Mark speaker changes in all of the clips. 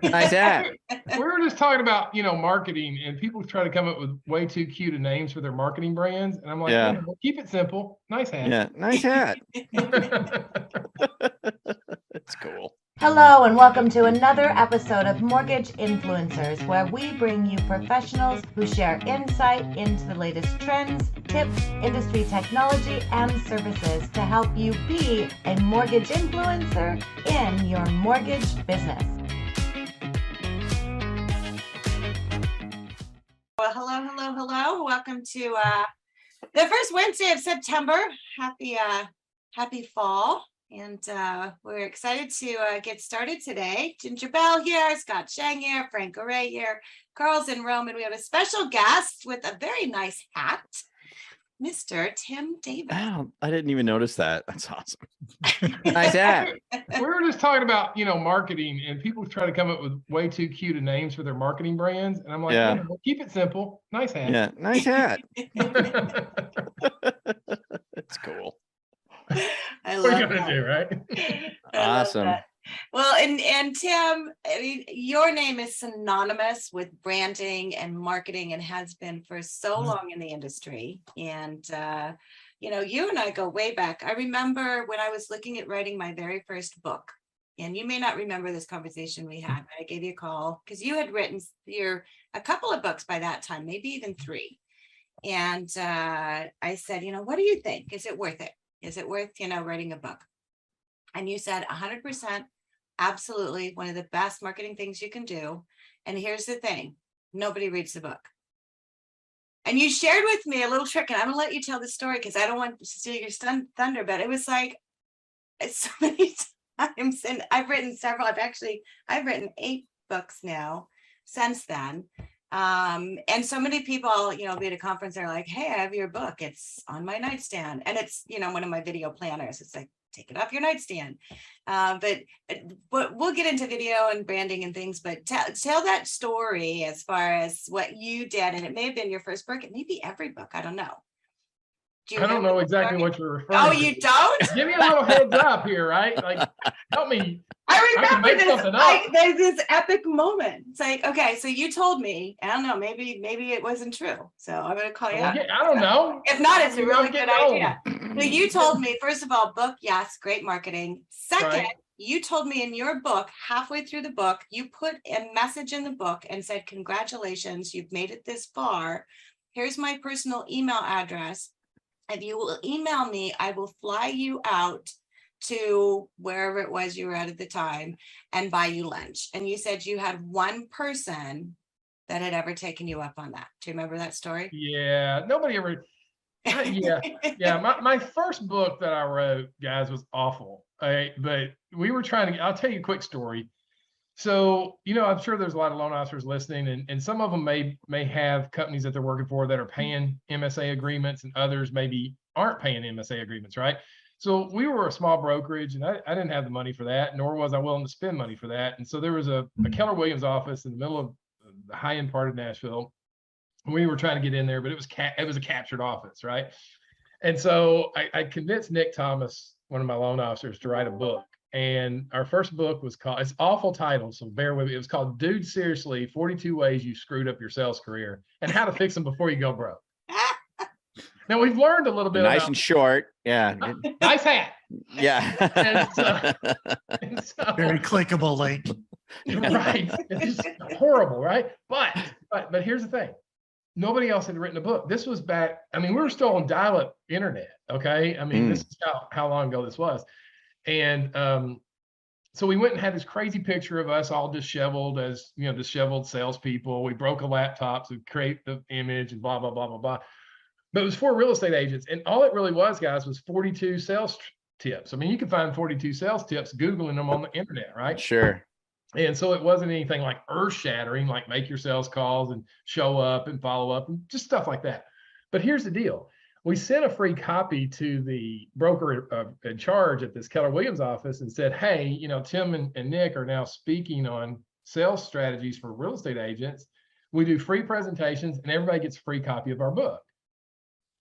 Speaker 1: Nice hat.
Speaker 2: We were just talking about, marketing, and people try to come up with way too cute names for their marketing brands. And I'm like,
Speaker 1: Yeah.
Speaker 2: well, keep it simple. Nice hat.
Speaker 1: Yeah, nice hat. That's cool.
Speaker 3: Hello and welcome to another episode of Mortgage Influencers, where we bring you professionals who share insight into the latest trends, tips, industry technology, and services to help you be a mortgage influencer in your mortgage business.
Speaker 4: Well, hello. Welcome to the first Wednesday of September. Happy fall. And we're excited to get started today. Ginger Bell here, Scott Schang here, Frank Garay here, Carl's in Rome, and we have a special guest with a very nice hat, Mr. Tim Davis.
Speaker 1: Wow, I didn't even notice that. That's awesome. Nice hat.
Speaker 2: We were just talking about, marketing, and people try to come up with way too cute names for their marketing brands. And I'm like,
Speaker 1: Yeah.
Speaker 2: well, keep it simple. Nice hat.
Speaker 1: Yeah, nice hat. That's cool.
Speaker 4: I
Speaker 2: What are
Speaker 4: love
Speaker 2: you gonna
Speaker 4: that.
Speaker 2: do, right?
Speaker 4: I love
Speaker 1: Awesome.
Speaker 4: that. Well, and Tim, I mean, your name is synonymous with branding and marketing and has been for so long in the industry. And, you and I go way back. I remember when I was looking at writing my very first book, and you may not remember this conversation we had, but I gave you a call because you had written a couple of books by that time, maybe even 3. And I said, what do you think? Is it worth it? Is it worth, writing a book? And you said 100%, absolutely, one of the best marketing things you can do. And here's the thing, nobody reads the book. And you shared with me a little trick, and I'm gonna let you tell the story because I don't want to steal your thunder, but it was like so many times, and I've written several, I've written 8 books now since then. And so many people, be at a conference, they're like, hey, I have your book. It's on my nightstand. And it's, one of my video planners. It's like, take it off your nightstand. But we'll get into video and branding and things, but tell that story as far as what you did. And it may have been your first book. It may be every book. I don't know.
Speaker 2: I don't know exactly what you're referring to.
Speaker 4: Oh, you don't?
Speaker 2: Give me a little heads up here, right? Like, help me.
Speaker 4: I remember
Speaker 2: make
Speaker 4: this.
Speaker 2: something up.
Speaker 4: There's this epic moment. It's like, okay, so you told me. I don't know. Maybe it wasn't true. So I'm going to call you out.
Speaker 2: Yeah, I don't know.
Speaker 4: If not, it's a really good idea.
Speaker 2: old.
Speaker 4: So you told me, first of all, book, yes, great marketing. Second,
Speaker 2: Right.
Speaker 4: You told me in your book, halfway through the book, you put a message in the book and said, congratulations, you've made it this far. Here's my personal email address. If you will email me, I will fly you out to wherever it was you were at the time and buy you lunch. And you said you had one person that had ever taken you up on that. Do you remember that story?
Speaker 2: Yeah, nobody ever. Yeah. My first book that I wrote, guys, was awful. But we were trying to. I'll tell you a quick story. So, I'm sure there's a lot of loan officers listening, and some of them may have companies that they're working for that are paying MSA agreements, and others maybe aren't paying MSA agreements, right? So we were a small brokerage, and I didn't have the money for that, nor was I willing to spend money for that. And so there was a Keller Williams office in the middle of the high-end part of Nashville. We were trying to get in there, but it was a captured office, right? And so I convinced Nick Thomas, one of my loan officers, to write a book. And our first book was called, it's awful title, so bear with me. It was called Dude, Seriously, 42 Ways You Screwed Up Your Sales Career and How to Fix Them Before You Go Broke. Now, we've learned a little bit
Speaker 1: Nice
Speaker 2: about,
Speaker 1: and short. Yeah.
Speaker 2: nice hat.
Speaker 1: Yeah.
Speaker 2: And so,
Speaker 5: Very clickable link.
Speaker 2: right. It's just horrible, right? But here's the thing. Nobody else had written a book. This was back, we were still on dial-up internet, okay? This is how long ago this was. And so we went and had this crazy picture of us all disheveled as, disheveled salespeople. We broke a laptop to create the image and blah, blah, blah, blah, blah. But it was for real estate agents. And all it really was, guys, was 42 sales tips. You can find 42 sales tips Googling them on the internet, right?
Speaker 1: Sure.
Speaker 2: And so it wasn't anything like earth-shattering, like make your sales calls and show up and follow up and just stuff like that. But here's the deal. We sent a free copy to the broker in charge at this Keller Williams office and said, hey, Tim and Nick are now speaking on sales strategies for real estate agents. We do free presentations and everybody gets a free copy of our book.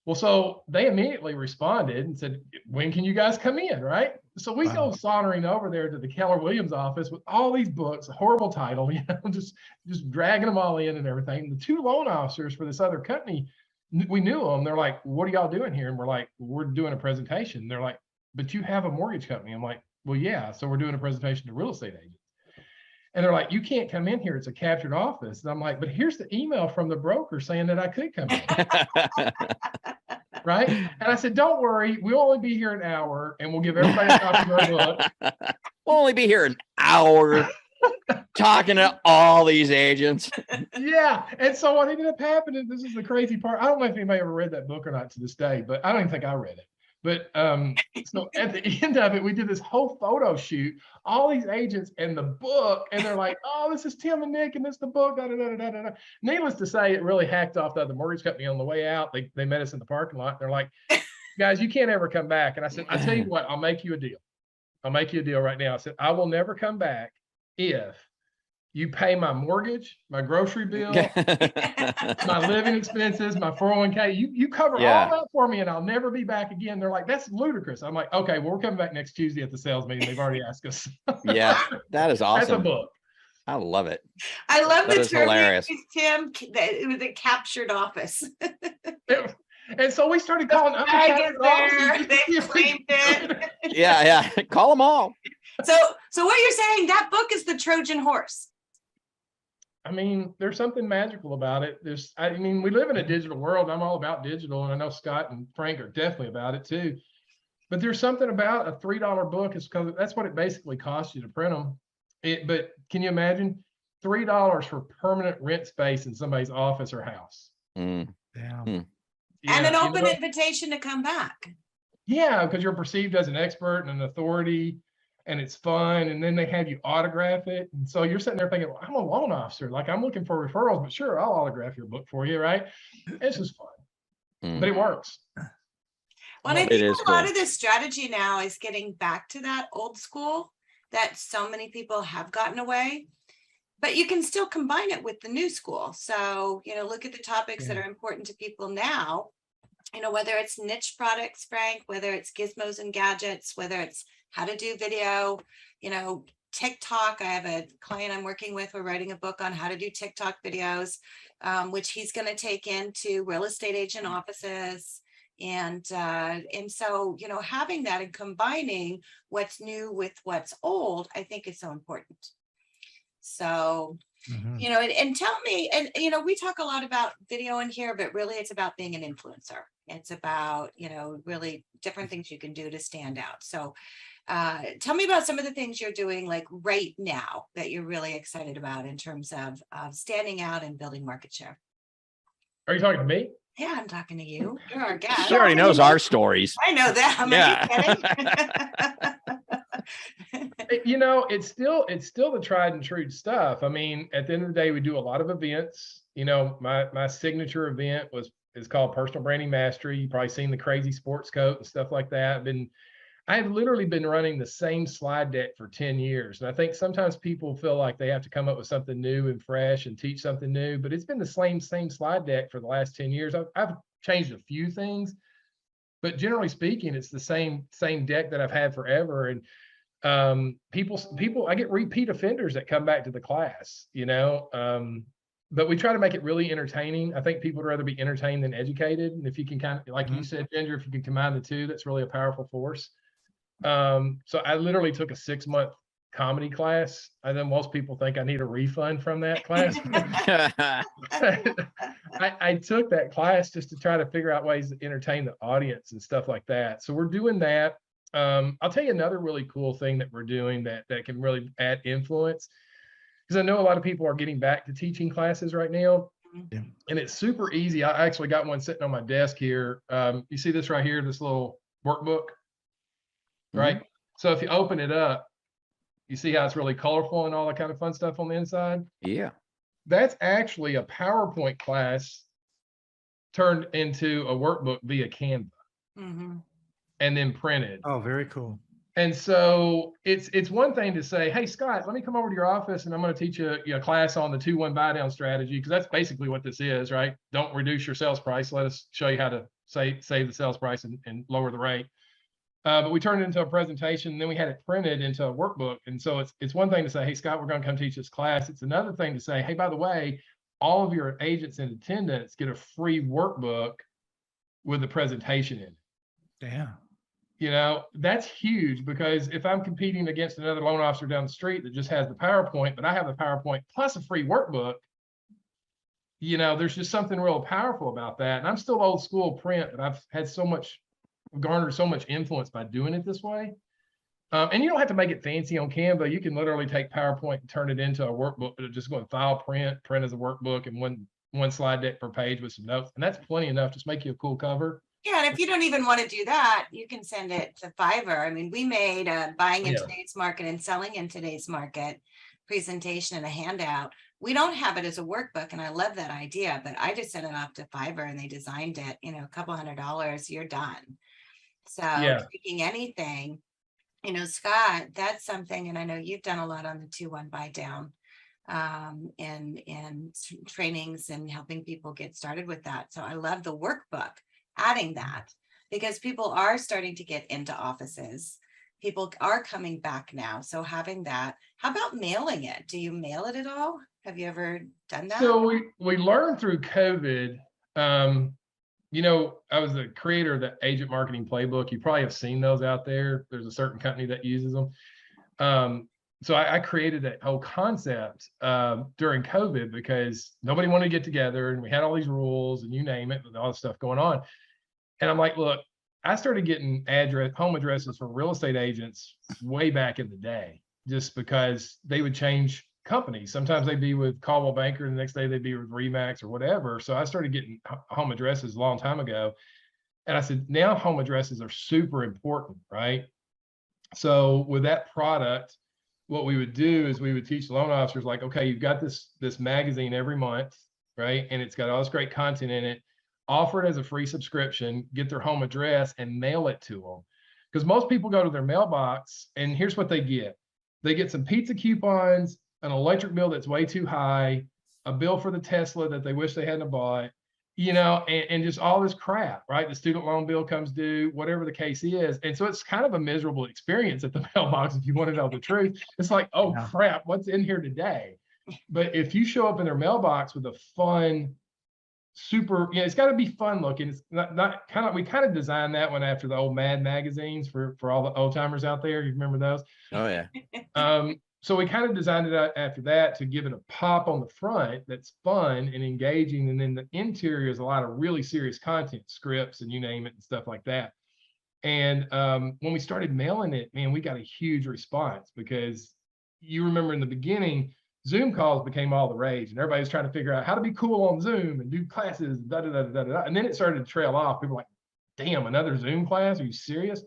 Speaker 2: Well, so they immediately responded and said, when can you guys come in, right? So we go sauntering over there to the Keller Williams office with all these books, a horrible title, just dragging them all in and everything. And the two loan officers for this other company, we knew them. They're like, "What are y'all doing here?" And we're like, "We're doing a presentation." They're like, "But you have a mortgage company." I'm like, "Well, yeah. So we're doing a presentation to real estate agents." And they're like, "You can't come in here. It's a captured office." And I'm like, "But here's the email from the broker saying that I could come in." Right? And I said, "Don't worry. We'll only be here an hour and we'll give everybody a copy of our book."
Speaker 1: We'll only be here an hour talking to all these agents.
Speaker 2: Yeah. And so what ended up happening, this is the crazy part. I don't know if anybody ever read that book or not to this day, but I don't even think I read it. But so at the end of it, we did this whole photo shoot, all these agents and the book, and they're like, "Oh, this is Tim and Nick, and this is the book." Da, da, da, da, da, da. Needless to say, it really hacked off the other mortgage company on the way out. They met us in the parking lot. They're like, "Guys, you can't ever come back." And I said, "I tell you what, I'll make you a deal. I'll make you a deal right now." I said, "I will never come back if you pay my mortgage, my grocery bill, my living expenses, my 401k. You cover all that for me, and I'll never be back again." They're like, "That's ludicrous." I'm like, "Okay, well, we're coming back next Tuesday at the sales meeting. They've already asked us."
Speaker 1: Yeah, that is awesome.
Speaker 2: That's a book.
Speaker 1: I love it.
Speaker 4: I love
Speaker 1: That
Speaker 4: the
Speaker 1: is
Speaker 4: term,
Speaker 1: hilarious.
Speaker 4: Tim. That it was a captured office.
Speaker 2: And so we started calling up
Speaker 4: Flag is there. They claimed it.
Speaker 1: Yeah. Call them all.
Speaker 4: So what you're saying, that book is the Trojan horse.
Speaker 2: I mean, there's something magical about it. We live in a digital world. I'm all about digital, and I know Scott and Frank are definitely about it too. But there's something about a $3 book, is because that's what it basically costs you to print them. But can you imagine $3 for permanent rent space in somebody's office or house?
Speaker 5: Yeah.
Speaker 4: And an open invitation to come back.
Speaker 2: Yeah, because you're perceived as an expert and an authority, and it's fun. And then they have you autograph it. And so you're sitting there thinking, "Well, I'm a loan officer. Like, I'm looking for referrals, but sure, I'll autograph your book for you," right? It's just fun, but it works.
Speaker 4: Well, I think a lot of this strategy now is getting back to that old school that so many people have gotten away, but you can still combine it with the new school. So, look at the topics that are important to people now, whether it's niche products, Frank, whether it's gizmos and gadgets, whether it's how to do video, TikTok. I have a client I'm working with. We're writing a book on how to do TikTok videos, which he's going to take into real estate agent offices. And so, having that and combining what's new with what's old, I think is so important. So, and tell me, and, we talk a lot about video in here, but really it's about being an influencer. It's about, really different things you can do to stand out. So tell me about some of the things you're doing like right now that you're really excited about in terms of standing out and building market share.
Speaker 2: Are you talking to me?
Speaker 4: Yeah, I'm talking to you. You're our guest.
Speaker 1: She already knows our stories.
Speaker 4: I know that.
Speaker 2: It's still the tried and true stuff. I mean, at the end of the day, we do a lot of events. My signature event is called Personal Branding Mastery. You've probably seen the crazy sports coat and stuff like that. I've literally been running the same slide deck for 10 years. And I think sometimes people feel like they have to come up with something new and fresh and teach something new, but it's been the same slide deck for the last 10 years. I've changed a few things, but generally speaking, it's the same deck that I've had forever. And people, I get repeat offenders that come back to the class, but we try to make it really entertaining. I think people would rather be entertained than educated. And if you can kind of, like you said, Ginger, if you can combine the two, that's really a powerful force. So I literally took a 6-month comedy class. I know most people think I need a refund from that class. I took that class just to try to figure out ways to entertain the audience and stuff like that. So we're doing that. I'll tell you another really cool thing that we're doing that can really add influence, because I know a lot of people are getting back to teaching classes right now.
Speaker 5: Yeah.
Speaker 2: And it's super easy. I actually got one sitting on my desk here. You see this right here, this little workbook, right? So if you open it up, you see how it's really colorful and all that kind of fun stuff on the inside?
Speaker 1: Yeah.
Speaker 2: That's actually a PowerPoint class turned into a workbook via Canva and then printed.
Speaker 5: Oh, very cool.
Speaker 2: And so it's one thing to say, "Hey, Scott, let me come over to your office and I'm going to teach you a class on the 2-1 buy down strategy," because that's basically what this is, right? Don't reduce your sales price. Let us show you how to save the sales price and lower the rate. But we turned it into a presentation, and then we had it printed into a workbook. And so it's one thing to say, hey, Scott, we're going to come teach this class. It's another thing to say, hey, by the way, all of your agents in attendance get a free workbook with the presentation in it.
Speaker 5: Damn.
Speaker 2: You know, that's huge, because if I'm competing against another loan officer down the street that just has the PowerPoint, but I have the PowerPoint plus a free workbook, you know, there's just something real powerful about that. And I'm still old school print, but I've had garnered so much influence by doing it this way. And you don't have to make it fancy on Canva. You can literally take PowerPoint and turn it into a workbook, but just go and file print as a workbook, and one slide deck per page with some notes. And that's plenty enough to make you a cool cover.
Speaker 4: Yeah, and if you don't even want to do that, you can send it to Fiverr. I mean, we made a buying in today's market and selling in today's market presentation and a handout. We don't have it as a workbook, and I love that idea, but I just sent it off to Fiverr and they designed it, you know, a couple $100, you're done. So taking anything, you know, Scott, that's something, and I know you've done a lot on the 2-1 buy down and trainings and helping people get started with that. So I love the workbook, adding that, because people are starting to get into offices. People are coming back now. So having that, how about mailing it? Do you mail it at all? Have you ever done that?
Speaker 2: So we learned through COVID. You know, I was the creator of the Agent Marketing Playbook. You probably have seen those out there. There's a certain company that uses them. So I created that whole concept during COVID, because nobody wanted to get together, and we had all these rules and you name it, with all this stuff going on. And I'm like, look, I started getting home addresses from real estate agents way back in the day, just because they would change companies. Sometimes they'd be with Caldwell Banker, and the next day they'd be with Remax or whatever. So I started getting home addresses a long time ago. And I said, now home addresses are super important, right? So with that product, what we would do is we would teach loan officers, like, okay, you've got this magazine every month, right? And it's got all this great content in it. Offer it as a free subscription, get their home address, and mail it to them. Because most people go to their mailbox, and here's what they get. They get some pizza coupons, an electric bill that's way too high, a bill for the Tesla that they wish they hadn't bought, you know, and just all this crap, right? The student loan bill comes due, whatever the case is. And so it's kind of a miserable experience at the mailbox, if you want to know the truth. It's like, oh crap, what's in here today? But if you show up in their mailbox with a fun, super, you know, it's got to be fun looking. It's not kind of, we kind of designed that one after the old Mad magazines for all the old timers out there. You remember those?
Speaker 1: Oh yeah.
Speaker 2: So we kind of designed it after that to give it a pop on the front that's fun and engaging. And then the interior is a lot of really serious content, scripts and you name it and stuff like that. And when we started mailing it, man, we got a huge response, because you remember in the beginning, Zoom calls became all the rage, and everybody was trying to figure out how to be cool on Zoom and do classes, da, da, da, da, da. And then it started to trail off. People were like, damn, another Zoom class? Are you serious?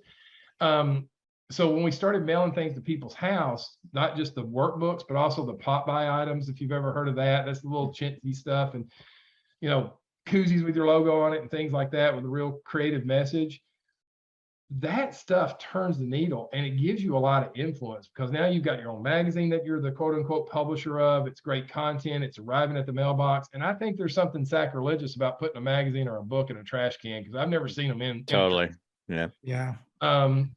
Speaker 2: So when we started mailing things to people's house, not just the workbooks, but also the pop by items, if you've ever heard of that, that's the little chintzy stuff, and, you know, koozies with your logo on it and things like that with a real creative message. That stuff turns the needle, and it gives you a lot of influence, because now you've got your own magazine that you're the quote unquote publisher of. It's great content. It's arriving at the mailbox. And I think there's something sacrilegious about putting a magazine or a book in a trash can, because I've never seen them in.
Speaker 1: Totally. Yeah.
Speaker 5: Yeah.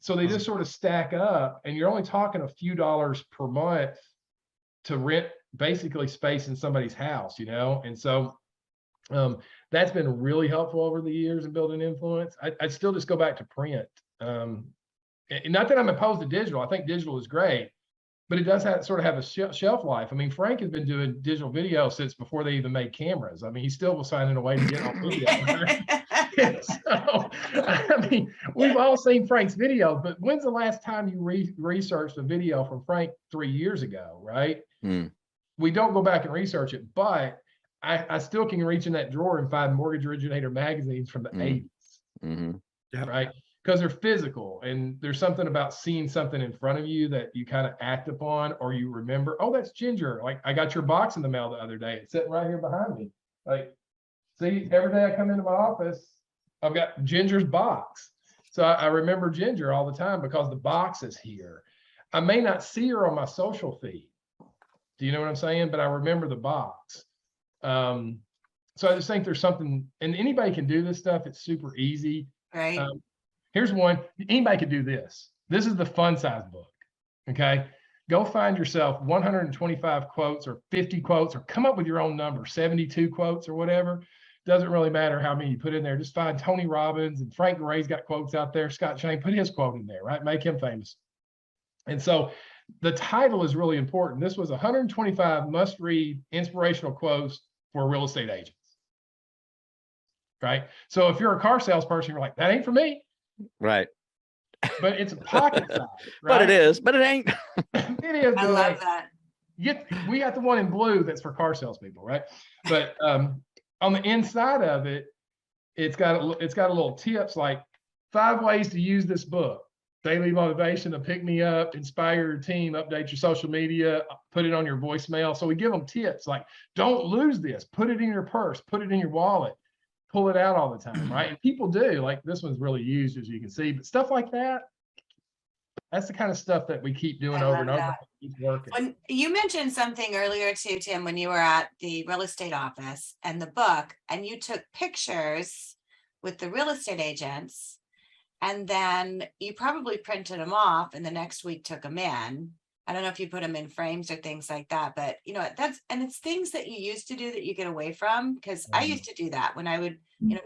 Speaker 2: So they just sort of stack up, and you're only talking a few dollars per month to rent basically space in somebody's house, you know? And so that's been really helpful over the years in building influence. I still just go back to print. And not that I'm opposed to digital. I think digital is great, but it does sort of have a shelf life. I mean, Frank has been doing digital video since before they even made cameras. I mean, he still was finding a way to get on video. So, I mean, we've all seen Frank's videos, but when's the last time you researched a video from Frank 3 years ago, right? We don't go back and research it, but I still can reach in that drawer and find Mortgage Originator magazines from the 80s, right? Because they're physical, and there's something about seeing something in front of you that you kind of act upon, or you remember, oh, that's Ginger. Like, I got your box in the mail the other day. It's sitting right here behind me. Like, see, every day I come into my office, I've got Ginger's box. So I remember Ginger all the time because the box is here. I may not see her on my social feed. Do you know what I'm saying? But I remember the box. So I just think there's something, and anybody can do this stuff. It's super easy.
Speaker 4: Right.
Speaker 2: Here's one. Anybody could do this. This is the fun size book. Okay. Go find yourself 125 quotes or 50 quotes, or come up with your own number, 72 quotes or whatever. Doesn't really matter how many you put in there. Just find Tony Robbins and Frank Garay's got quotes out there. Scott Schang, put his quote in there, right? Make him famous. And so the title is really important. This was 125 must-read inspirational quotes for real estate agents, right? So if you're a car salesperson, you're like, that ain't for me.
Speaker 1: Right.
Speaker 2: But it's a pocket size, right?
Speaker 1: But it is, but it ain't.
Speaker 2: It is.
Speaker 4: I love that.
Speaker 2: We got the one in blue that's for car salespeople, right? But on the inside of it, it's got a little tips like 5 ways to use this book. Daily motivation to pick me up, inspire your team, update your social media, put it on your voicemail. So we give them tips like, don't lose this, put it in your purse, put it in your wallet, pull it out all the time, right? And people do, like this one's really used, as you can see, but stuff like that, that's the kind of stuff that we keep doing over and over. Keep working.
Speaker 4: When you mentioned something earlier too, Tim, when you were at the real estate office and the book, and you took pictures with the real estate agents, and then you probably printed them off and the next week took them in. I don't know if you put them in frames or things like that, but it's things that you used to do that you get away from, because I used to do that when I would,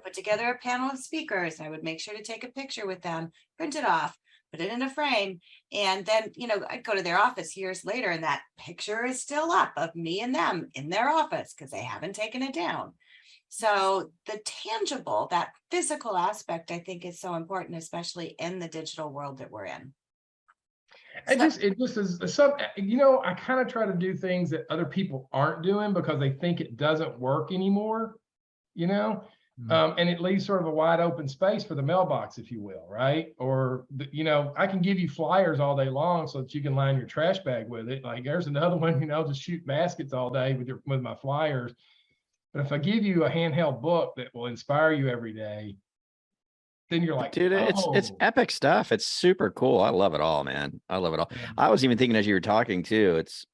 Speaker 4: put together a panel of speakers. I would make sure to take a picture with them, print it off, put it in a frame. And then, I'd go to their office years later and that picture is still up of me and them in their office because they haven't taken it down. So the tangible, that physical aspect, I think is so important, especially in the digital world that we're in.
Speaker 2: It just is some, I kind of try to do things that other people aren't doing because they think it doesn't work anymore, and it leaves sort of a wide open space for the mailbox, if you will, right? Or, I can give you flyers all day long so that you can line your trash bag with it. Like there's another one, just shoot baskets all day with my flyers. But if I give you a handheld book that will inspire you every day, then you're like,
Speaker 1: dude, it's epic stuff. It's super cool. I love it all, man. I love it all.
Speaker 2: Yeah.
Speaker 1: I was even thinking as you were talking too, it's,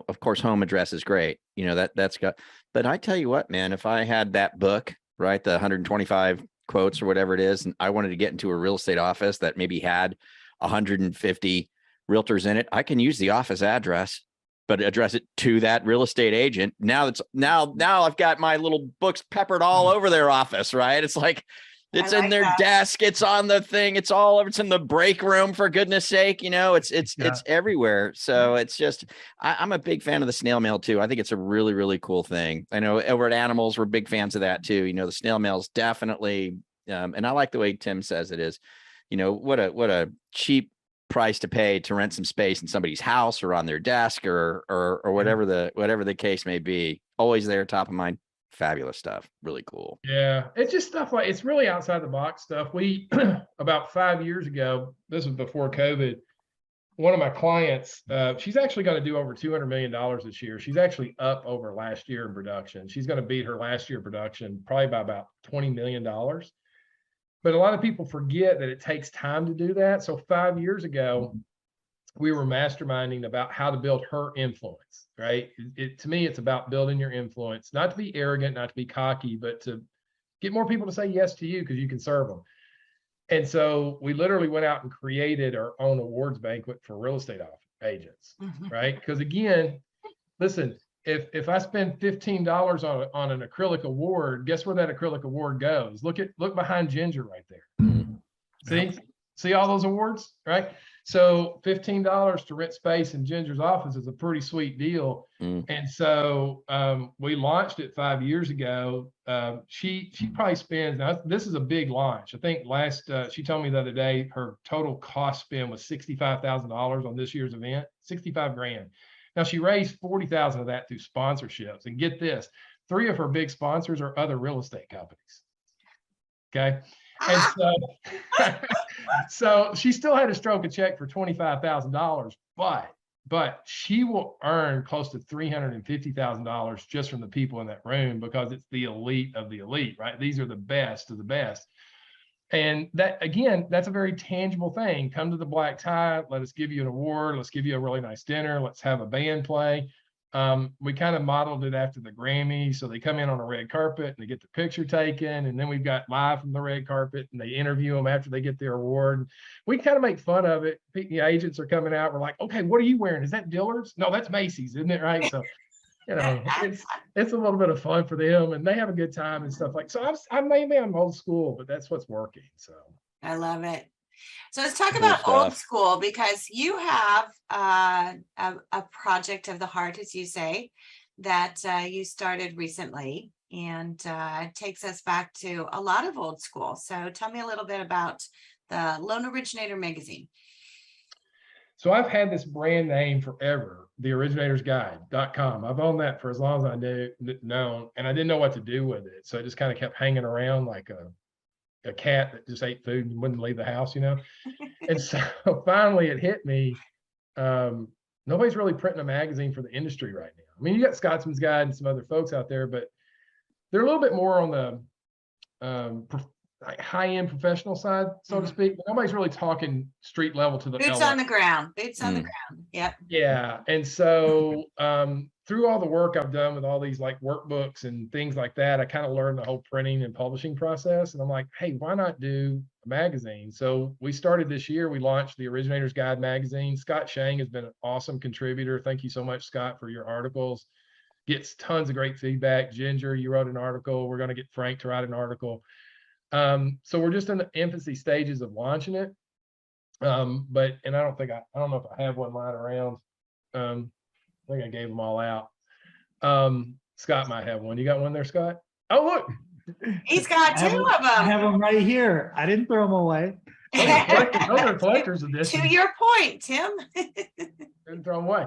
Speaker 1: of course, home address is great. That's got, but I tell you what, man, if I had that book, right, the 125 quotes or whatever it is, and I wanted to get into a real estate office that maybe had 150 realtors in it, I can use the office address, but address it to that real estate agent. Now I've got my little books peppered all over their office, right? It's like, it's in their desk, it's on the thing, it's all over, it's in the break room, for goodness sake, it's everywhere. So it's just, I'm a big fan of the snail mail too. I think it's a really, really cool thing. I know over at Animals, we're big fans of that too. The snail mail is definitely, and I like the way Tim says it is, what a cheap price to pay to rent some space in somebody's house or on their desk or whatever the case may be. Always there, top of mind. Fabulous stuff. Really cool.
Speaker 2: Yeah, it's just stuff like, it's really outside the box stuff. We about 5 years ago, this was before COVID, one of my clients, she's actually going to do over $200 million this year. She's actually up over last year in production. She's going to beat her last year production probably by about $20 million. But a lot of people forget that it takes time to do that. So 5 years ago, we were masterminding about how to build her influence, right? To me, it's about building your influence, not to be arrogant, not to be cocky, but to get more people to say yes to you because you can serve them. And so we literally went out and created our own awards banquet for real estate agents, right? Because again, listen, if I spend $15 on an acrylic award, guess where that acrylic award goes? Look behind Ginger right there. See all those awards, right? So $15 to rent space in Ginger's office is a pretty sweet deal. And so we launched it 5 years ago. She probably spends, now this is a big launch. I think she told me the other day, her total cost spend was $65,000 on this year's event, 65 grand. Now she raised 40,000 of that through sponsorships. And get this, 3 of her big sponsors are other real estate companies. Okay. And so she still had to stroke a check for $25,000, but she will earn close to $350,000 just from the people in that room because it's the elite of the elite, right? These are the best of the best. And that, again, that's a very tangible thing. Come to the black tie. Let us give you an award. Let's give you a really nice dinner. Let's have a band play. We kind of modeled it after the Grammys. So they come in on a red carpet and they get the picture taken. And then we've got live from the red carpet and they interview them after they get their award. We kind of make fun of it. The agents are coming out. We're like, okay, what are you wearing? Is that Dillard's? No, that's Macy's, isn't it? Right. So, it's a little bit of fun for them and they have a good time and stuff like, so I'm old school, but that's what's working. So
Speaker 4: I love it. So let's talk
Speaker 1: Cool
Speaker 4: about old
Speaker 1: stuff.
Speaker 4: school, because you have a project of the heart, as you say, that you started recently, and it takes us back to a lot of old school. So tell me a little bit about the Loan Originator magazine.
Speaker 2: So I've had this brand name forever, theoriginatorsguide.com. I've owned that for as long as I known, and I didn't know what to do with it. So it just kind of kept hanging around like a cat that just ate food and wouldn't leave the house, And so finally it hit me. Nobody's really printing a magazine for the industry right now. I mean, you got Scotsman's Guide and some other folks out there, but they're a little bit more on the like high-end professional side, so to speak. But nobody's really talking street level to the
Speaker 4: Boots
Speaker 2: LA.
Speaker 4: on the ground. Boots on the ground. Yep.
Speaker 2: Yeah. And so through all the work I've done with all these like workbooks and things like that, I kind of learned the whole printing and publishing process. And I'm like, hey, why not do a magazine? So we started this year. We launched the Originator's Guide magazine. Scott Schang has been an awesome contributor. Thank you so much, Scott, for your articles. Gets tons of great feedback. Ginger, you wrote an article. We're going to get Frank to write an article. So we're just in the infancy stages of launching it. But I don't know if I have one lying around. I think I gave them all out. Scott might have one. You got one there, Scott? Oh, look.
Speaker 4: He's got two of
Speaker 5: I
Speaker 4: them.
Speaker 5: have them right here. I didn't throw them away.
Speaker 2: Those are collector's edition.
Speaker 4: To your point, Tim.
Speaker 2: Didn't throw them away.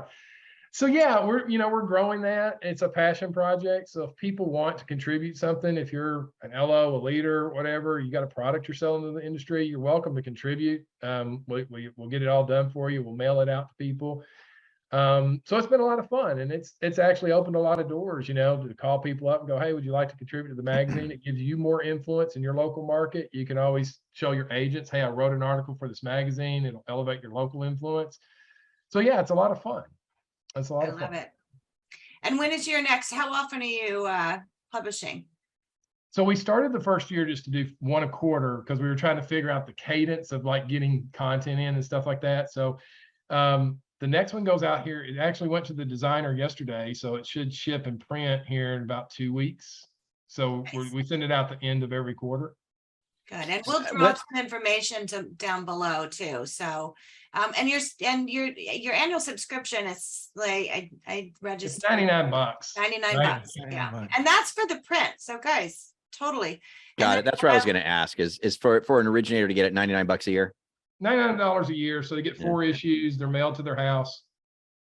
Speaker 2: So yeah, we're growing that. It's a passion project. So if people want to contribute something, if you're an LO, a leader, whatever, you got a product you're selling to the industry, you're welcome to contribute. We'll get it all done for you. We'll mail it out to people. So it's been a lot of fun, and it's actually opened a lot of doors, to call people up and go, hey, would you like to contribute to the magazine? It gives you more influence in your local market. You can always show your agents, hey, I wrote an article for this magazine. It'll elevate your local influence. So yeah, it's a lot of fun. It's a lot of fun.
Speaker 4: I love it. And when is your next? How often are you publishing?
Speaker 2: So we started the first year just to do one a quarter because we were trying to figure out the cadence of like getting content in and stuff like that. So the next one goes out here. It actually went to the designer yesterday, so it should ship and print here in about 2 weeks. So
Speaker 4: Nice.
Speaker 2: we send it out the end of every quarter.
Speaker 4: Good, and we'll drop some information down below too. So, and your annual subscription is like I registered
Speaker 2: It's $99.
Speaker 4: $99. Yeah, and that's for the print. So guys, totally
Speaker 1: Got it. That's what I was going to ask is for an originator to get it $99 a year.
Speaker 2: $99 a year, so they get 4 issues. They're mailed to their house.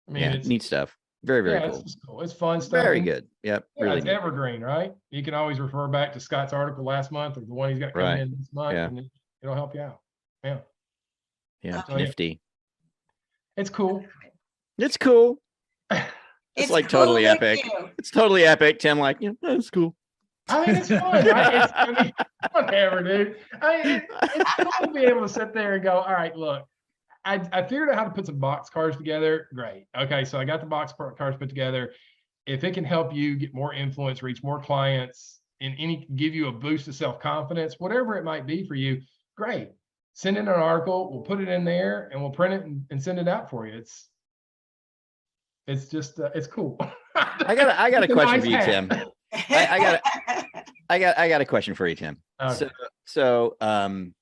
Speaker 2: I mean, it's
Speaker 1: neat stuff. Very, very cool.
Speaker 2: It's cool. It's fun stuff.
Speaker 1: Very good. Yep.
Speaker 2: Yeah,
Speaker 1: Really
Speaker 2: it's
Speaker 1: neat.
Speaker 2: evergreen, right? You can always refer back to Scott's article last month or the one he's got coming in this month,
Speaker 1: Yeah.
Speaker 2: and it'll help you out. Yeah,
Speaker 1: Yeah.
Speaker 2: So, yeah.
Speaker 1: Nifty.
Speaker 2: It's cool.
Speaker 1: It's cool. It's like
Speaker 4: cool
Speaker 1: totally
Speaker 4: with
Speaker 1: epic.
Speaker 4: you.
Speaker 1: It's totally epic. Tim, like, that's cool.
Speaker 2: I mean, it's fun, right? Whatever, dude. It's cool to be able to sit there and go, all right, look, I figured out how to put some box cars together. Great. Okay, so I got the box cars put together. If it can help you get more influence, reach more clients, and give you a boost of self-confidence, whatever it might be for you, great. Send in an article. We'll put it in there, and we'll print it and send it out for you. It's just it's cool.
Speaker 1: I got a question for you, Tim. I got a question for you, Tim.
Speaker 2: Okay.
Speaker 1: So, and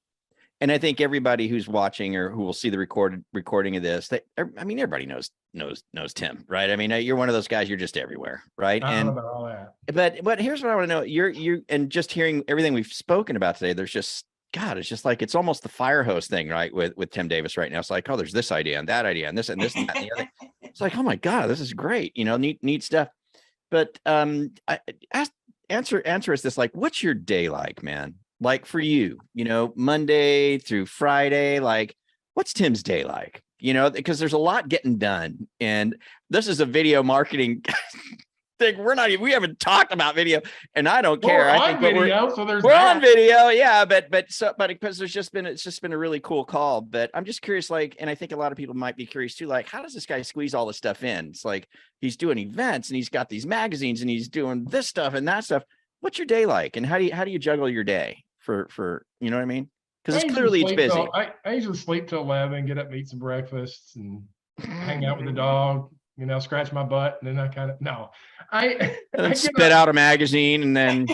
Speaker 1: I think everybody who's watching or who will see the recording of this, everybody knows Tim, right? I mean, you're one of those guys. You're just everywhere, right?
Speaker 2: I don't know about all that.
Speaker 1: But here's what I want to know. You and just hearing everything we've spoken about today, there's just God. It's just like it's almost the fire hose thing, right? With Tim Davis right now, it's like, oh, there's this idea and that idea and this and this and that and the other. It's like, oh my God, this is great. Neat stuff. But answer us this, like, what's your day like, man? Like for you, Monday through Friday, like what's Tim's day like? Because there's a lot getting done. And this is a video marketing think we haven't talked about video, and I don't care.
Speaker 2: We're
Speaker 1: I
Speaker 2: on
Speaker 1: think but
Speaker 2: video, so there's
Speaker 1: we're
Speaker 2: that.
Speaker 1: on video, yeah, but because it's just been a really cool call. But I'm just curious, like, and I think a lot of people might be curious too, like, how does this guy squeeze all this stuff in? It's like he's doing events and he's got these magazines and he's doing this stuff and that stuff. What's your day like, and how do you juggle your day for you know what I mean? Because it's clearly it's busy.
Speaker 2: I usually sleep till 11, get up and eat some breakfast and hang out with the dog, scratch my butt, and then I kind of I
Speaker 1: spit out a magazine, and then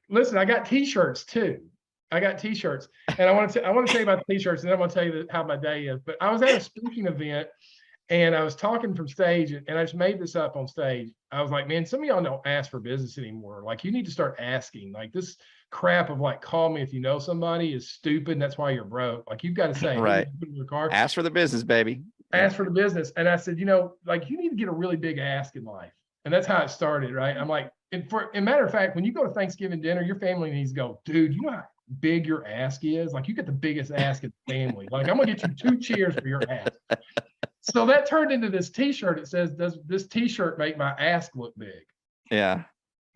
Speaker 2: listen. I got T-shirts too. I got T-shirts, and I want to tell you about the T-shirts, and then I'm going to tell you how my day is. But I was at a speaking event, and I was talking from stage, and I just made this up on stage. I was like, man, some of y'all don't ask for business anymore. Like, you need to start asking. Like, this crap of like, call me if you know somebody is stupid, and that's why you're broke. Like, you've got to say,
Speaker 1: right.
Speaker 2: Hey, put in your car.
Speaker 1: Ask for the business, baby.
Speaker 2: Ask for the business. And I said, like, you need to get a really big ask in life. And that's how it started, right? I'm like, and matter of fact, when you go to Thanksgiving dinner, your family needs to go, dude, you know how big your ask is? Like, you get the biggest ask in the family. Like, I'm going to get you 2 cheers for your ask. So that turned into this T-shirt. It says, does this T-shirt make my ask look big?
Speaker 1: Yeah.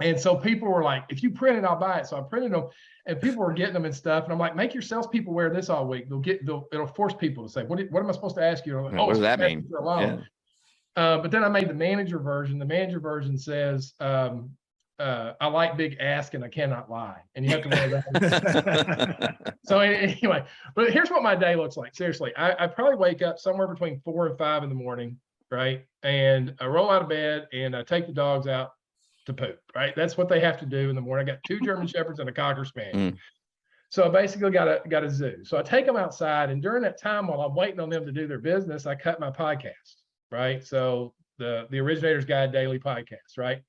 Speaker 2: And so people were like, if you print it, I'll buy it. So I printed them, and people were getting them and stuff. And I'm like, make your salespeople wear this all week. It'll force people to say, what am I supposed to ask you? Like,
Speaker 1: what does that mean?
Speaker 2: Yeah. But then I made the manager version. The manager version says, I like big ask and I cannot lie. And you have to wear that. So anyway, but here's what my day looks like. Seriously, I probably wake up somewhere between 4 and 5 in the morning, right? And I roll out of bed and I take the dogs out to poop, right? That's what they have to do in the morning. I got 2 German Shepherds and a Cocker Spaniel. So I basically got a zoo. So I take them outside, and during that time while I'm waiting on them to do their business, I cut my podcast, right? So the Originator's Guide Daily podcast, right?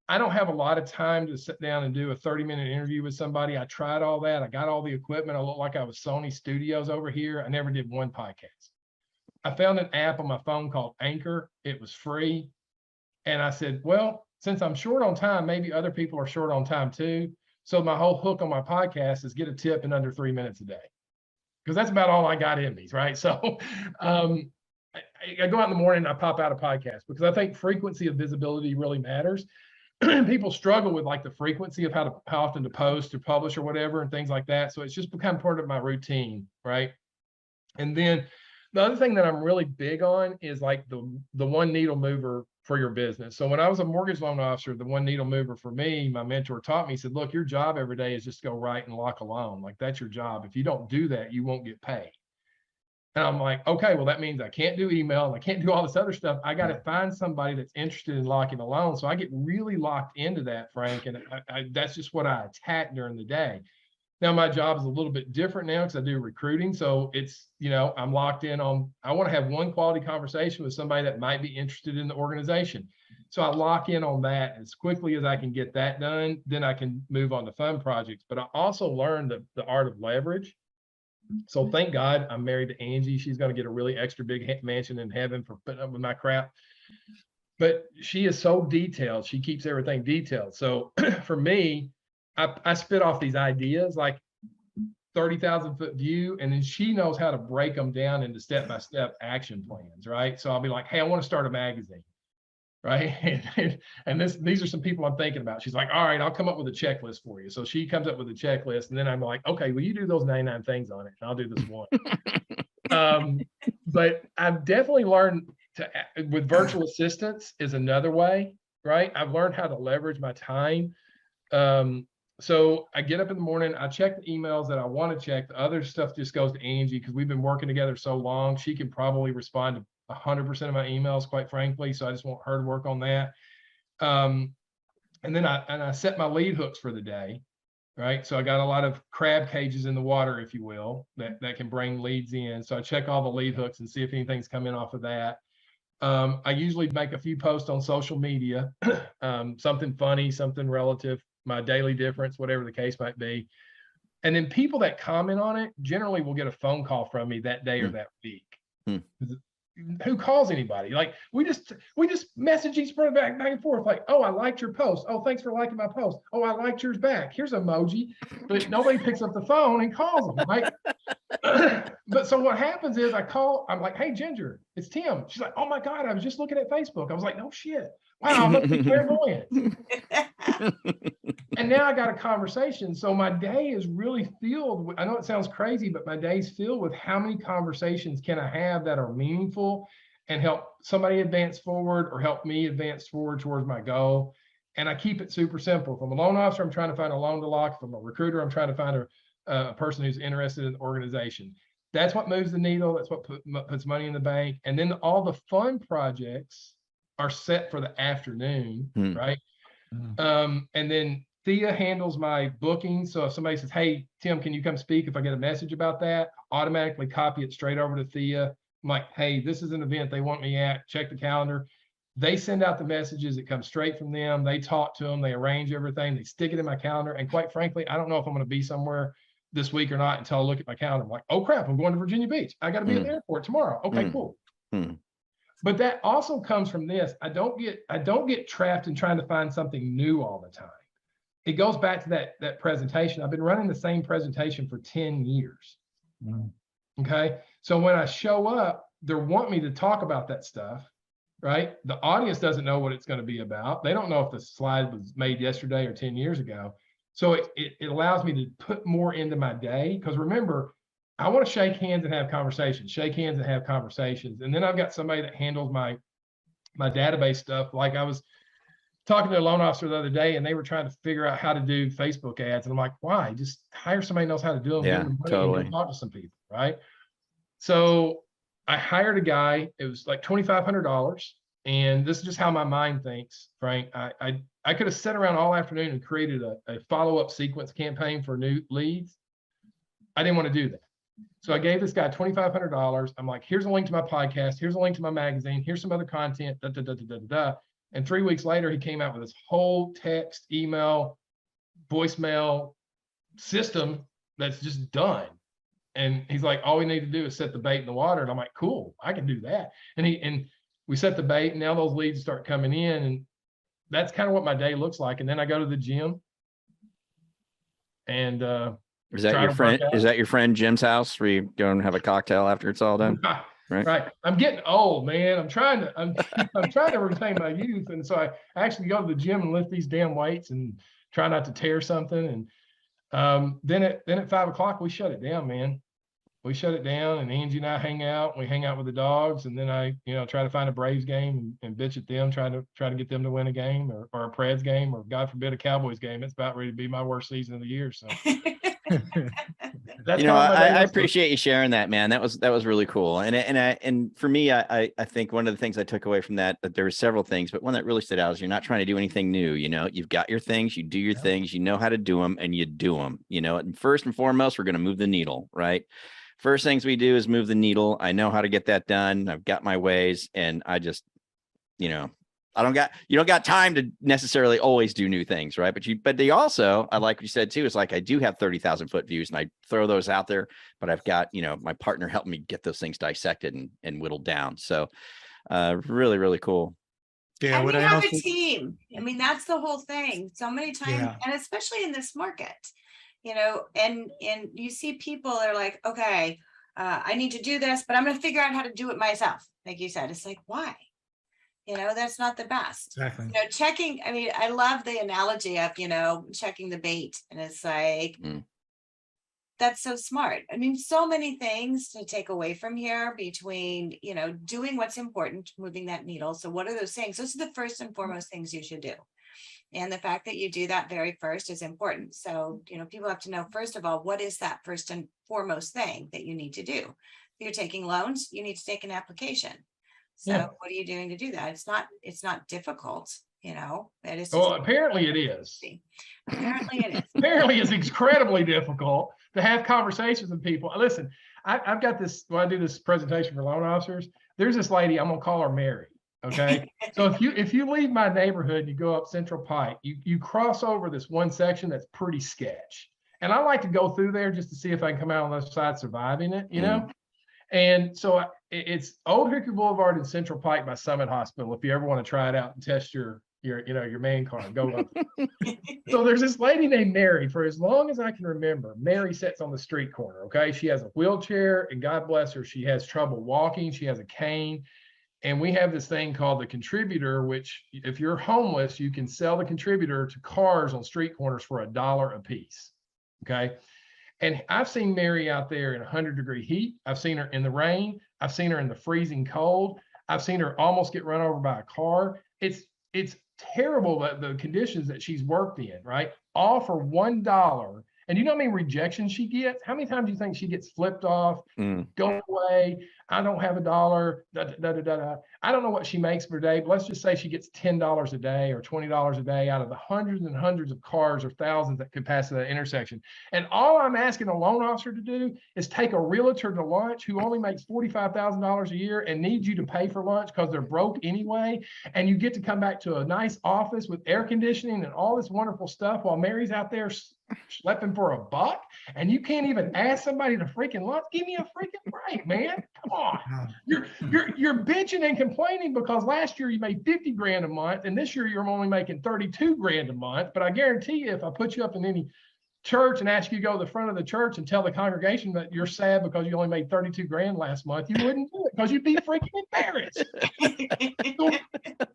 Speaker 2: I don't have a lot of time to sit down and do a 30-minute interview with somebody. I tried all that. I got all the equipment. I looked like I was Sony Studios over here. I never did one podcast. I found an app on my phone called Anchor. It was free. And I said, well, since I'm short on time, maybe other people are short on time too. So my whole hook on my podcast is get a tip in under 3 minutes a day, because that's about all I got in me, right? So I go out in the morning and I pop out a podcast, because I think frequency of visibility really matters. People struggle with like the frequency of how often to post or publish or whatever and things like that. So it's just become part of my routine, right? And then the other thing that I'm really big on is like the one needle mover for your business. So when I was a mortgage loan officer, the one needle mover for me, my mentor taught me, he said, look, your job every day is just go write and lock a loan. Like, that's your job. If you don't do that, you won't get paid. And I'm like, okay, well, that means I can't do email and I can't do all this other stuff. I got to find somebody that's interested in locking a loan. So I get really locked into that, Frank. And that's just what I attack during the day. Now, my job is a little bit different now because I do recruiting. So it's, I'm locked in on, I want to have one quality conversation with somebody that might be interested in the organization. So I lock in on that as quickly as I can get that done. Then I can move on to fun projects. But I also learned the art of leverage. So thank God I'm married to Angie. She's going to get a really extra big mansion in heaven for putting up with my crap. But she is so detailed. She keeps everything detailed. So for me, I spit off these ideas like 30,000 foot view, and then she knows how to break them down into step-by-step action plans, right? So I'll be like, hey, I want to start a magazine, right? And these are some people I'm thinking about. She's like, all right, I'll come up with a checklist for you. So she comes up with a checklist, and then I'm like, okay, well, you do those 99 things on it, and I'll do this one. But I've definitely learned with virtual assistants is another way, right? I've learned how to leverage my time. So I get up in the morning, I check the emails that I want to check. The other stuff just goes to Angie, because we've been working together so long. She can probably respond to 100% of my emails, quite frankly. So I just want her to work on that. And then I set my lead hooks for the day, right? So I got a lot of crab cages in the water, if you will, that can bring leads in. So I check all the lead hooks and see if anything's coming off of that. I usually make a few posts on social media, something funny, something relative, my daily difference, whatever the case might be. And then people that comment on it generally will get a phone call from me that day or that week. who calls anybody? Like we just message each other back and forth. Like, oh, I liked your post. Oh, thanks for liking my post. Oh, I liked yours back. Here's an emoji, but nobody picks up the phone and calls them. Right? But so what happens is I'm like, hey, Ginger, it's Tim. She's like, oh my God, I was just looking at Facebook. I was like, no shit. Wow, I must be clairvoyant. And now I got a conversation. So my day is really filled with, I know it sounds crazy, but my day's filled with how many conversations can I have that are meaningful and help somebody advance forward or help me advance forward towards my goal. And I keep it super simple. If I'm a loan officer, I'm trying to find a loan to lock. If I'm a recruiter, I'm trying to find a person who's interested in the organization. That's what moves the needle. That's what puts money in the bank. And then all the fun projects are set for the afternoon, right? And then Thea handles my booking. So if somebody says, hey, Tim, can you come speak? If I get a message about that, automatically copy it straight over to Thea. I'm like, hey, this is an event they want me at. Check the calendar. They send out the messages. It comes straight from them. They talk to them. They arrange everything. They stick it in my calendar. And quite frankly, I don't know if I'm going to be somewhere this week or not until I look at my calendar. I'm like, oh, crap, I'm going to Virginia Beach. I got to be at the airport tomorrow. Okay, cool. But that also comes from this. I don't get trapped in trying to find something new all the time. It goes back to that presentation. I've been running the same presentation for 10 years. Okay. So when I show up, they want me to talk about that stuff, right? The audience doesn't know what it's going to be about. They don't know if the slide was made yesterday or 10 years ago. So it allows me to put more into my day. Because remember, I want to shake hands and have conversations, And then I've got somebody that handles my database stuff. Like I was talking to a loan officer the other day and they were trying to figure out how to do Facebook ads. And I'm like, why? Just hire somebody who knows how to do them.
Speaker 1: Yeah, totally.
Speaker 2: Talk to some people, right? So I hired a guy. It was like $2,500. And this is just how my mind thinks, Frank. I could have sat around all afternoon and created a follow-up sequence campaign for new leads. I didn't want to do that. So I gave this guy $2,500. I'm like, here's a link to my podcast. Here's a link to my magazine. Here's some other content. And 3 weeks later, he came out with this whole text, email, voicemail system that's just done. And he's like, all we need to do is set the bait in the water. And I'm like, cool, I can do that. And we set the bait, and now those leads start coming in. And that's kind of what my day looks like. And then I go to the gym. And
Speaker 1: is that your friend? Is that your friend Jim's house where you go and have a cocktail after it's all done?
Speaker 2: Right. I'm getting old, man. I'm trying to retain my youth. And so I actually go to the gym and lift these damn weights and try not to tear something. And then at 5 o'clock, we shut it down, man. We shut it down, and Angie and I hang out. We hang out with the dogs, and then I, try to find a Braves game and bitch at them, try to get them to win a game or a Preds game, or God forbid a Cowboys game. It's about ready to be my worst season of the year. So
Speaker 1: I appreciate you sharing that, man. That was really cool. And for me, I think one of the things I took away from that there were several things, but one that really stood out is you're not trying to do anything new. You've got your things, you do your things, you know how to do them, and you do them. And first and foremost, we're going to move the needle, right? First things we do is move the needle. I know how to get that done. I've got my ways, and I just, you don't got time to necessarily always do new things, right? But they also, I like what you said too, it's like I do have 30,000 foot views and I throw those out there, but I've got, my partner helping me get those things dissected and whittled down. So really, really cool.
Speaker 4: Yeah, and we have a team. I mean, that's the whole thing. So many times, and especially in this market, and you see people are like, okay, I need to do this, but I'm going to figure out how to do it myself. Like you said, it's like, why? That's not the best.
Speaker 5: Exactly.
Speaker 4: Checking, I mean, I love the analogy of, checking the bait. And it's like, that's so smart. I mean, so many things to take away from here between, doing what's important, moving that needle. So what are those things? Those are the first and foremost things you should do. And the fact that you do that very first is important. So, people have to know, first of all, what is that first and foremost thing that you need to do? If you're taking loans, you need to take an application. So what are you doing to do that? It's not difficult, it is.
Speaker 2: Well, apparently it is.
Speaker 4: Apparently it is.
Speaker 2: Apparently it's incredibly difficult to have conversations with people. Listen, I've got this, when I do this presentation for loan officers, there's this lady, I'm going to call her Mary. Okay. So if you leave my neighborhood and you go up Central Pike, you cross over this one section that's pretty sketch. And I like to go through there just to see if I can come out on the other side surviving it, And so it's Old Hickory Boulevard in Central Pike by Summit Hospital. If you ever want to try it out and test your man card, go look. So there's this lady named Mary. For as long as I can remember, Mary sits on the street corner. Okay, she has a wheelchair, and God bless her, she has trouble walking. She has a cane, and we have this thing called the contributor, which if you're homeless, you can sell the contributor to cars on street corners for $1 a piece. Okay. And I've seen Mary out there in 100-degree heat. I've seen her in the rain. I've seen her in the freezing cold. I've seen her almost get run over by a car. It's terrible that the conditions that she's worked in, right? All for $1. And you know how many rejections she gets? How many times do you think she gets flipped off? Go away. I don't have $1. Da, da, da, da, da. I don't know what she makes per day, but let's just say she gets $10 a day or $20 a day out of the hundreds and hundreds of cars or thousands that could pass that intersection. And all I'm asking a loan officer to do is take a realtor to lunch who only makes $45,000 a year and needs you to pay for lunch because they're broke anyway. And you get to come back to a nice office with air conditioning and all this wonderful stuff while Mary's out there schlepping for $1, and you can't even ask somebody to freaking lunch. Give me a freaking break, man. Come on. You're bitching and complaining because last year you made 50 grand a month, and this year you're only making 32 grand a month. But I guarantee you, if I put you up in any church and ask you to go to the front of the church and tell the congregation that you're sad because you only made 32 grand last month, you wouldn't do it because you'd be freaking embarrassed.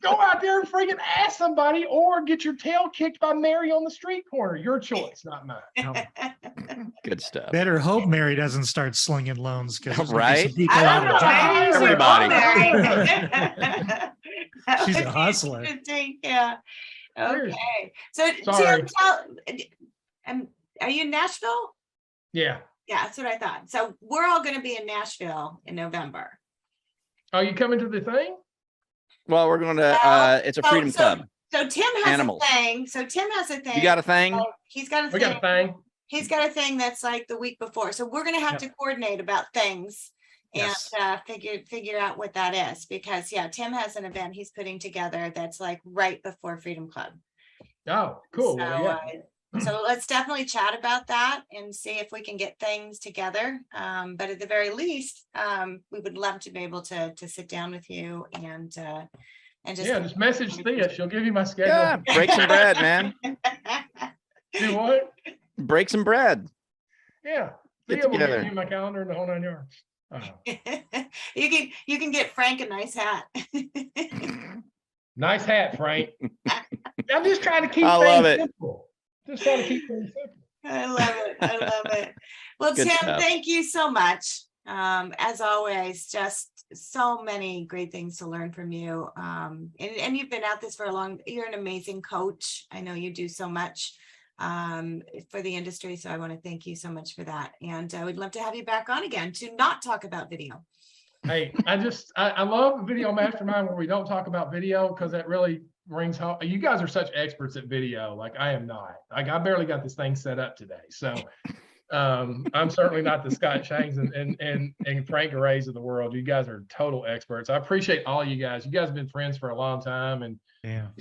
Speaker 2: Go out there and freaking ask somebody or get your tail kicked by Mary on the street corner. Your choice, not mine.
Speaker 5: No.
Speaker 1: Good stuff.
Speaker 5: Better hope Mary doesn't start slinging loans because
Speaker 1: Right?
Speaker 4: I don't know.
Speaker 1: Everybody.
Speaker 5: She's a hustler.
Speaker 4: Yeah. Okay. So
Speaker 2: Sorry.
Speaker 4: Tim, are you in Nashville?
Speaker 2: Yeah.
Speaker 4: Yeah, that's what I thought. So we're all going to be in Nashville in November.
Speaker 2: Are you coming to the thing?
Speaker 1: Well, we're going to, it's a freedom club.
Speaker 4: So Tim has
Speaker 1: Animals.
Speaker 4: a thing.
Speaker 1: You got a thing?
Speaker 4: He's got a
Speaker 2: We
Speaker 4: thing.
Speaker 2: got a thing.
Speaker 4: He's got a thing that's like the week before. So we're going to have to coordinate about things
Speaker 2: Yes.
Speaker 4: and figure out what that is, because Tim has an event he's putting together that's like right before Freedom Club.
Speaker 2: Oh, cool.
Speaker 4: So,
Speaker 2: Well, yeah.
Speaker 4: So let's definitely chat about that and see if we can get things together. But at the very least, we would love to be able to sit down with you and
Speaker 2: Just message Thea. She'll give you my schedule.
Speaker 1: Yeah, break some bread, man.
Speaker 2: Do what?
Speaker 1: Break some bread.
Speaker 2: Yeah.
Speaker 1: Get
Speaker 2: Thea will
Speaker 1: together.
Speaker 2: give you my calendar and the whole 9 yards.
Speaker 4: You can get Frank a nice hat.
Speaker 2: Nice hat, Frank. I'm just trying to keep
Speaker 1: I
Speaker 2: things
Speaker 1: love it.
Speaker 2: simple. Just trying to keep things simple.
Speaker 4: I love it. I love it. Well,
Speaker 1: Good
Speaker 4: Tim,
Speaker 1: stuff.
Speaker 4: thank you so much. As always, just so many great things to learn from you. And you've been at this for you're an amazing coach. I know you do so much for the industry. So I want to thank you so much for that. And I would love to have you back on again to not talk about video.
Speaker 2: Hey, I love Video Mastermind where we don't talk about video because that really rings home. You guys are such experts at video. Like I am not. Like I barely got this thing set up today. So I'm certainly not the Scott Shangs and Frank Garays of the world. You guys are total experts. I appreciate all you guys. You guys have been friends for a long time, and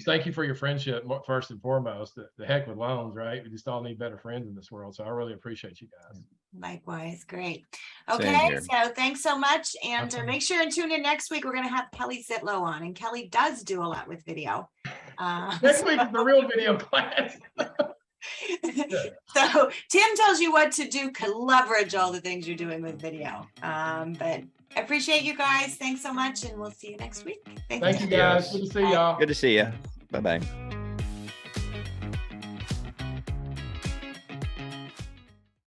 Speaker 2: thank you for your friendship first and foremost. The heck with loans, right? We just all need better friends in this world. So I really appreciate you guys.
Speaker 4: Likewise. Great.
Speaker 1: Same
Speaker 4: Okay.
Speaker 1: here.
Speaker 4: So thanks so much. And
Speaker 2: Awesome.
Speaker 4: make sure and tune in next week. We're going to have Kelly Zitlow on, and Kelly does do a lot with video.
Speaker 2: Next week is the real video class.
Speaker 4: So Tim tells you what to do to leverage all the things you're doing with video. But I appreciate you guys. Thanks so much. And we'll see you next week.
Speaker 2: Thank you guys. Good to see y'all.
Speaker 1: Good to see you. Bye-bye.